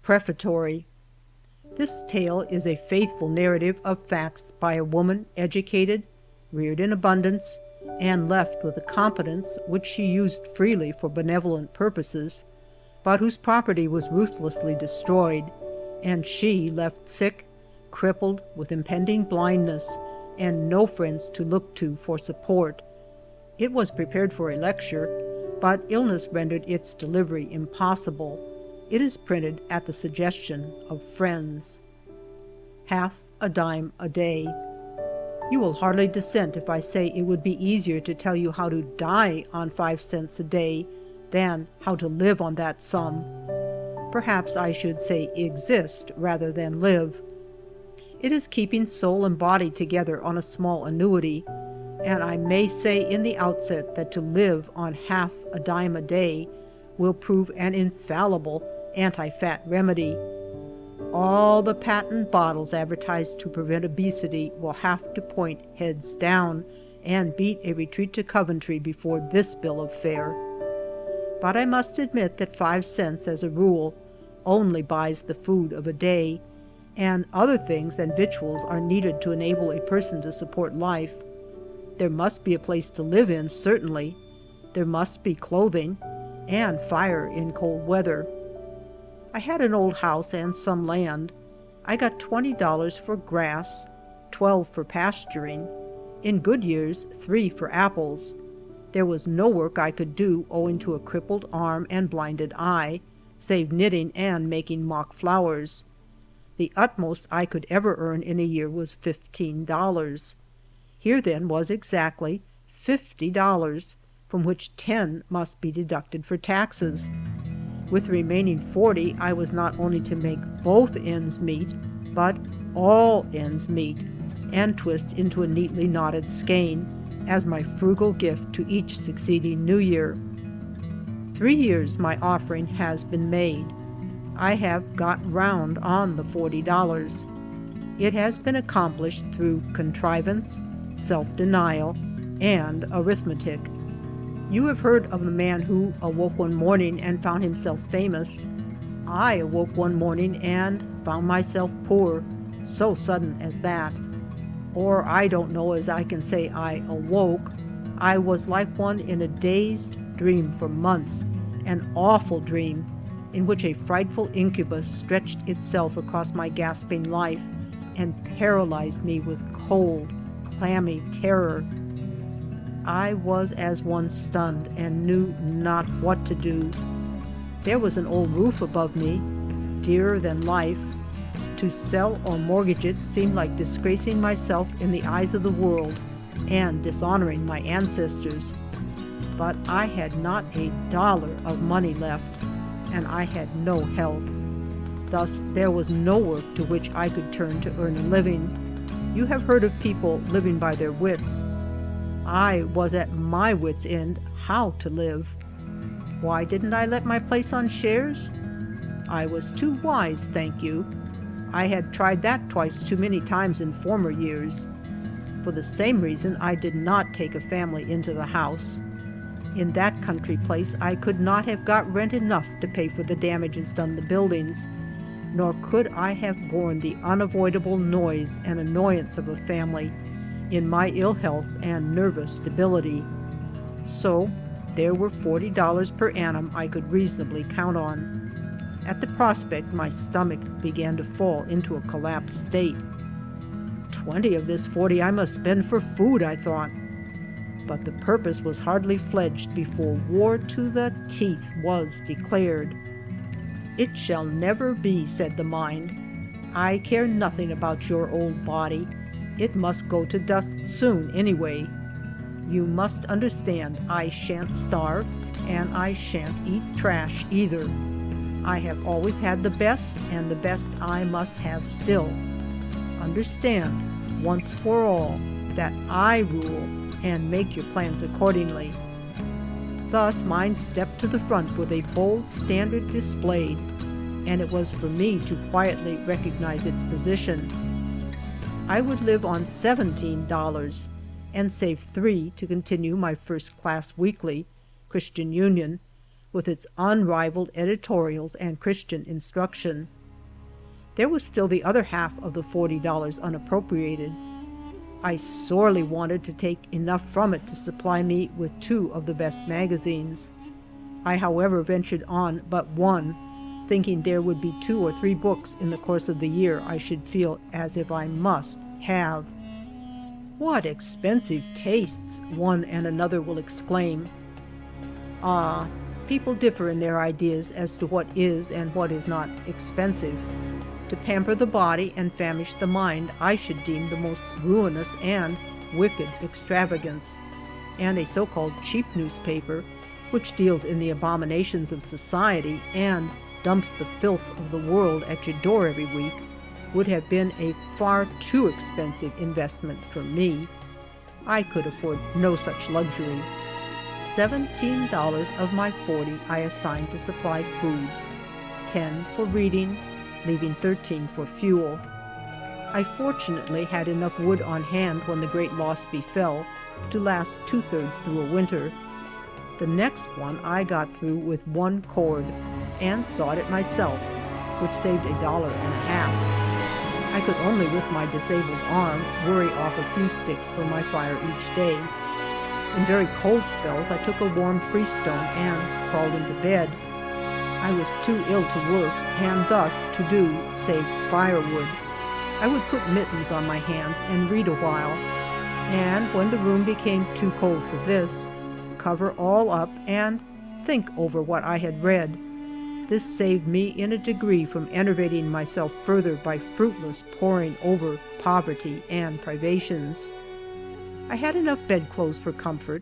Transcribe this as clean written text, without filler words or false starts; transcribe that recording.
Prefatory. This tale is a faithful narrative of facts by a woman educated, reared in abundance, and left with a competence which she used freely for benevolent purposes, but whose property was ruthlessly destroyed, and she left sick, crippled, with impending blindness, and no friends to look to for support. It was prepared for a lecture, but illness rendered its delivery impossible. It is printed at the suggestion of friends. Half a dime a day. You will hardly dissent if I say it would be easier to tell you how to die on 5 cents a day than how to live on that sum. Perhaps I should say exist rather than live. It is keeping soul and body together on a small annuity, and I may say in the outset that to live on half a dime a day will prove an infallible anti-fat remedy. All the patent bottles advertised to prevent obesity will have to point heads down and beat a retreat to Coventry before this bill of fare. But I must admit that 5 cents, as a rule, only buys the food of a day, and other things than victuals are needed to enable a person to support life. There must be a place to live in, certainly. There must be clothing, and fire in cold weather. I had an old house and some land. I got $20 for grass, $12 for pasturing. In good years, $3 for apples. There was no work I could do owing to a crippled arm and blinded eye, save knitting and making mock flowers. The utmost I could ever earn in a year was $15. Here then was exactly $50, from which 10 must be deducted for taxes. With the remaining 40, I was not only to make both ends meet, but all ends meet, and twist into a neatly knotted skein as my frugal gift to each succeeding New Year. 3 years my offering has been made. I have got round on the $40. It has been accomplished through contrivance, self-denial, and arithmetic. You have heard of the man who awoke one morning and found himself famous. I awoke one morning and found myself poor, so sudden as that. Or I don't know as I can say I awoke. I was like one in a dazed dream for months, an awful dream in which a frightful incubus stretched itself across my gasping life and paralyzed me with cold, clammy terror. I was as one stunned and knew not what to do. There was an old roof above me, dearer than life. To sell or mortgage it seemed like disgracing myself in the eyes of the world and dishonoring my ancestors. But I had not a dollar of money left, and I had no health. Thus there was no work to which I could turn to earn a living. You have heard of people living by their wits. I was at my wits' end how to live. Why didn't I let my place on shares? I was too wise, thank you. I had tried that twice too many times in former years. For the same reason, I did not take a family into the house. In that country place, I could not have got rent enough to pay for the damages done the buildings, nor could I have borne the unavoidable noise and annoyance of a family in my ill health and nervous debility. So there were $40 per annum I could reasonably count on. At the prospect, my stomach began to fall into a collapsed state. 20 of this 40 I must spend for food, I thought. But the purpose was hardly fledged before war to the teeth was declared. It shall never be, said the mind. I care nothing about your old body. It must go to dust soon anyway. You must understand I shan't starve, and I shan't eat trash either. I have always had the best, and the best I must have still. Understand, once for all, that I rule, and make your plans accordingly. Thus mine stepped to the front with a bold standard displayed, and it was for me to quietly recognize its position. I would live on $17 and save $3 to continue my first-class weekly, Christian Union, with its unrivaled editorials and Christian instruction. There was still the other half of the $40 unappropriated. I sorely wanted to take enough from it to supply me with 2 of the best magazines. I, however, ventured on but one, thinking there would be 2 or 3 books in the course of the year I should feel as if I must have. "What expensive tastes!" one and another will exclaim. Ah, people differ in their ideas as to what is and what is not expensive. To pamper the body and famish the mind I should deem the most ruinous and wicked extravagance, and a so-called cheap newspaper, which deals in the abominations of society and dumps the filth of the world at your door every week, would have been a far too expensive investment for me. I could afford no such luxury. $17 of my 40 I assigned to supply food, 10 for reading, leaving 13 for fuel. I fortunately had enough wood on hand when the great loss befell to last 2/3 through a winter. The next one I got through with 1 cord, and sawed it myself, which saved $1.50. I could only with my disabled arm worry off a few sticks for my fire each day. In very cold spells I took a warm freestone and crawled into bed. I was too ill to work, and thus to do saved firewood. I would put mittens on my hands and read a while, and when the room became too cold for this, cover all up and think over what I had read. This saved me in a degree from enervating myself further by fruitless poring over poverty and privations. I had enough bedclothes for comfort,